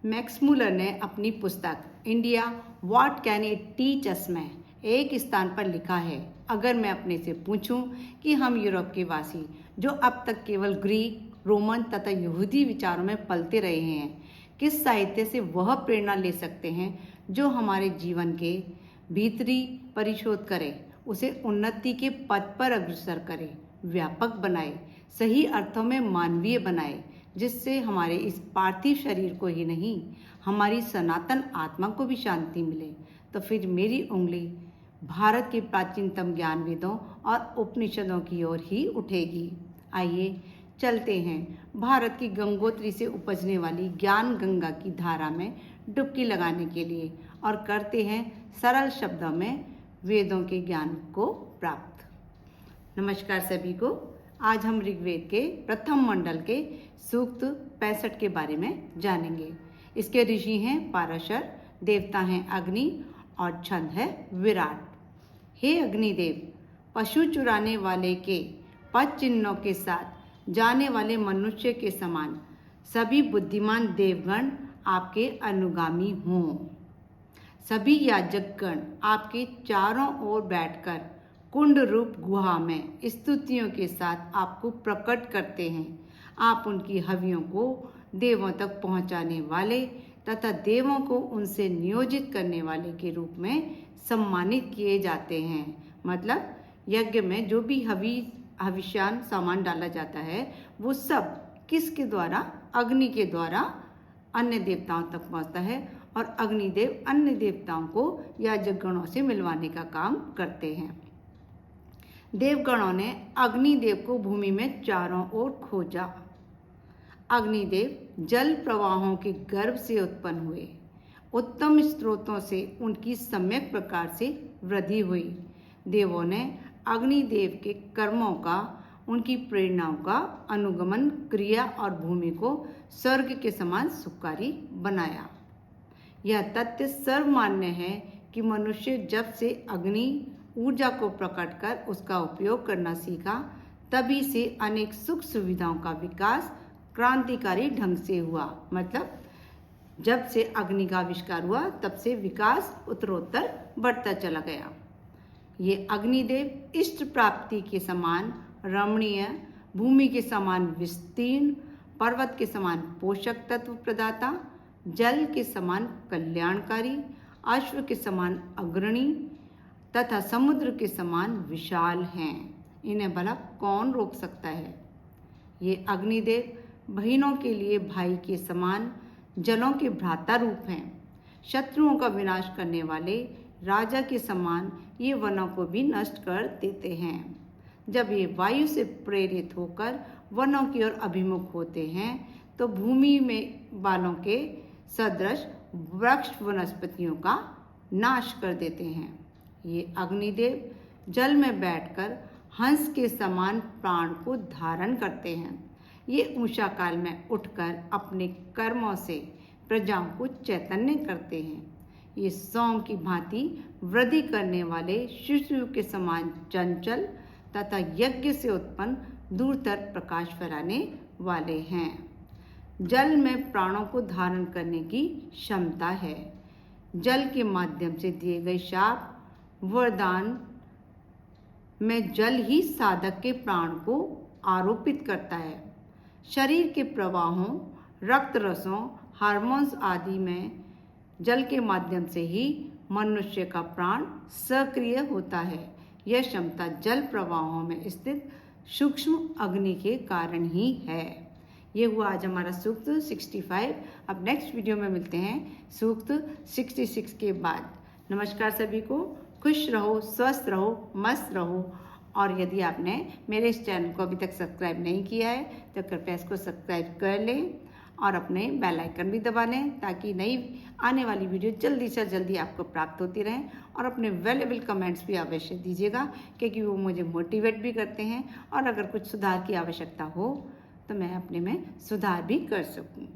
Max Muller ने अपनी पुस्तक India what can it teach us में एक स्थान पर लिखा है, अगर मैं अपने से पूछूं कि हम यूरोप के वासी जो अब तक केवल ग्रीक, रोमन तथा यहूदी विचारों में पलते रहे हैं, किस साहित्य से वह प्रेरणा ले सकते हैं जो हमारे जीवन के भीतरी परिशोध करे, उसे उन्नति के पथ पर अग्रसर करे, व्यापक बनाए, सही अर्थों में मानवीय बनाए, जिससे हमारे इस पार्थिव शरीर को ही नहीं, हमारी सनातन आत्मा को भी शांति मिले। तो फिर मेरी उंगली भारत के प्राचीनतम ज्ञान वेदों और उपनिषदों की ओर ही उठेगी। आइए चलते हैं भारत की गंगोत्री से उपजने वाली ज्ञान गंगा की धारा में डुबकी लगाने के लिए और करते हैं सरल शब्दों में वेदों के ज्ञान को प्राप्त। नमस्कार सभी को। आज हम ऋग्वेद के प्रथम मंडल के सूक्त 65 के बारे में जानेंगे। इसके ऋषि हैं पाराशर, देवता हैं अग्नि और छंद है विराट। हे अग्निदेव, पशु चुराने वाले के पद चिन्हों के साथ जाने वाले मनुष्य के समान सभी बुद्धिमान देवगण आपके अनुगामी हों। सभी याजकगण आपके चारों ओर बैठकर कुंड रूप गुहा में स्तुतियों के साथ आपको प्रकट करते हैं। आप उनकी हवियों को देवों तक पहुंचाने वाले तथा देवों को उनसे नियोजित करने वाले के रूप में सम्मानित किए जाते हैं। मतलब यज्ञ में जो भी हविष्यान सामान डाला जाता है वो सब किसके द्वारा? अग्नि के द्वारा अन्य देवताओं तक पहुंचता है और अग्निदेव अन्य देवताओं को याजकगणों से मिलवाने का काम करते हैं। देवगणों ने अग्निदेव को भूमि में चारों ओर खोजा। अग्निदेव जल प्रवाहों के गर्भ से उत्पन्न हुए। उत्तम स्रोतों से उनकी सम्यक प्रकार से वृद्धि हुई। देवों ने अग्निदेव के कर्मों का, उनकी प्रेरणाओं का अनुगमन क्रिया और भूमि को स्वर्ग के समान सुखकारी बनाया। यह तथ्य सर्वमान्य है कि मनुष्य जब से अग्नि ऊर्जा को प्रकट कर उसका उपयोग करना सीखा, तभी से अनेक सुख सुविधाओं का विकास क्रांतिकारी ढंग से हुआ। मतलब जब से अग्नि का आविष्कार हुआ तब से विकास उत्तरोत्तर बढ़ता चला गया। ये अग्निदेव इष्ट प्राप्ति के समान रमणीय, भूमि के समान विस्तीर्ण, पर्वत के समान पोषक तत्व प्रदाता, जल के समान कल्याणकारी, अश्व के समान अग्रणी तथा समुद्र के समान विशाल हैं। इन्हें भला कौन रोक सकता है? ये अग्निदेव बहनों के लिए भाई के समान, जलों के भ्राता रूप हैं। शत्रुओं का विनाश करने वाले राजा के समान ये वनों को भी नष्ट कर देते हैं। जब ये वायु से प्रेरित होकर वनों की ओर अभिमुख होते हैं तो भूमि में बालों के सदृश वृक्ष वनस्पतियों का नाश कर देते हैं। ये अग्निदेव जल में बैठकर हंस के समान प्राण को धारण करते हैं। ये ऊषा काल में उठकर अपने कर्मों से प्रजाओं को चैतन्य करते हैं। ये सौम की भांति वृद्धि करने वाले शिशु के समान चंचल तथा यज्ञ से उत्पन्न दूरतर प्रकाश फैलाने वाले हैं। जल में प्राणों को धारण करने की क्षमता है। जल के माध्यम से दिए गए शाप वरदान में जल ही साधक के प्राण को आरोपित करता है। शरीर के प्रवाहों, रक्त रसों, हार्मोन्स आदि में जल के माध्यम से ही मनुष्य का प्राण सक्रिय होता है। यह क्षमता जल प्रवाहों में स्थित सूक्ष्म अग्नि के कारण ही है। ये हुआ आज हमारा सूक्त 65। अब नेक्स्ट वीडियो में मिलते हैं सूक्त 66 के बाद। नमस्कार सभी को। खुश रहो, स्वस्थ रहो, मस्त रहो। और यदि आपने मेरे इस चैनल को अभी तक सब्सक्राइब नहीं किया है तो कृपया इसको सब्सक्राइब कर लें और अपने बेल आइकन भी दबा लें ताकि नई आने वाली वीडियो जल्दी से जल्दी आपको प्राप्त होती रहें। और अपने वैल्यूएबल कमेंट्स भी अवश्य दीजिएगा क्योंकि वो मुझे मोटिवेट भी करते हैं और अगर कुछ सुधार की आवश्यकता हो तो मैं अपने में सुधार भी कर सकूं।